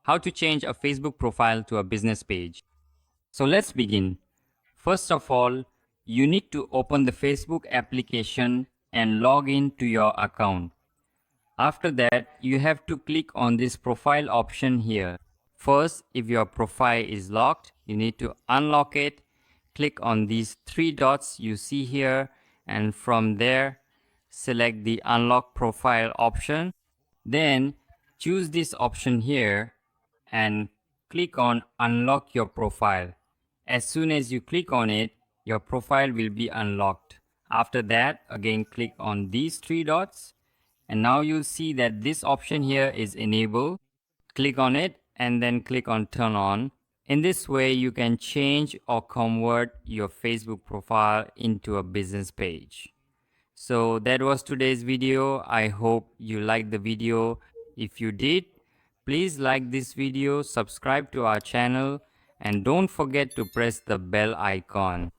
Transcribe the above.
How to change a Facebook profile to a business page. So let's begin. First of all, you need to open the Facebook application and log in to your account. After that, you have to click on this profile option here. First, if your profile is locked, you need to unlock it. Click on these three dots you see here, and from there, select the unlock profile option. Then choose this option here and click on unlock your profile. As soon as you click on it, your profile will be unlocked. After that, again click on these three dots, and now you'll see that this option here is enabled. Click on it and then click on turn on. In this way, you can change or convert your Facebook profile into a business page. So that was today's video. I hope you liked the video. If you did, please like this video, subscribe to our channel, and don't forget to press the bell icon.